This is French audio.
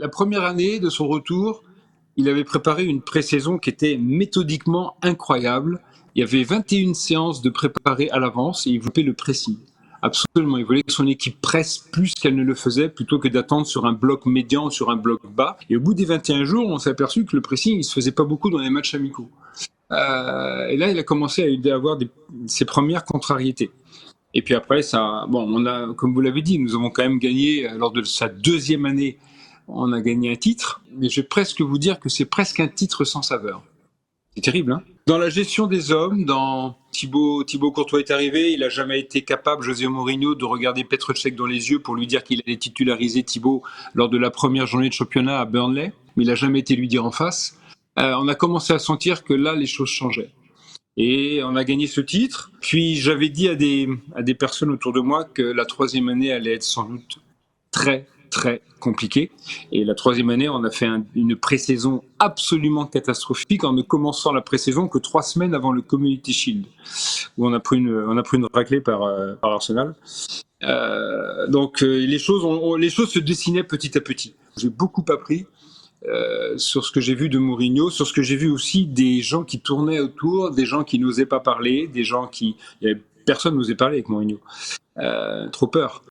La première année de son retour, il avait préparé une pré-saison qui était méthodiquement incroyable. Il y avait 21 séances de préparées à l'avance et il voulait le pressing. Absolument, il voulait que son équipe presse plus qu'elle ne le faisait plutôt que d'attendre sur un bloc médian ou sur un bloc bas. Et au bout des 21 jours, on s'est aperçu que le pressing, il se faisait pas beaucoup dans les matchs amicaux. Et là, il a commencé à avoir ses premières contrariétés. Et puis après, ça, bon, on a, comme vous l'avez dit, nous avons quand même gagné, lors de sa deuxième année, on a gagné un titre, mais je vais presque vous dire que c'est presque un titre sans saveur. C'est terrible, hein. Dans la gestion des hommes, dans Thibaut Courtois est arrivé, il n'a jamais été capable, José Mourinho, de regarder Petr Cech dans les yeux pour lui dire qu'il allait titulariser Thibaut lors de la première journée de championnat à Burnley, mais il n'a jamais été lui dire en face. On a commencé à sentir que là, les choses changeaient. Et on a gagné ce titre. Puis j'avais dit à des personnes autour de moi que la troisième année allait être sans doute très, très compliquée. Et la troisième année, on a fait une pré-saison absolument catastrophique en ne commençant la pré-saison que 3 semaines avant le Community Shield, où on a pris une raclée par Arsenal. Donc les choses se dessinaient petit à petit. J'ai beaucoup appris. Sur ce que j'ai vu de Mourinho, sur ce que j'ai vu aussi des gens qui tournaient autour, des gens qui n'osaient pas parler, des gens qui... Personne n'osait parler avec Mourinho. Trop peur.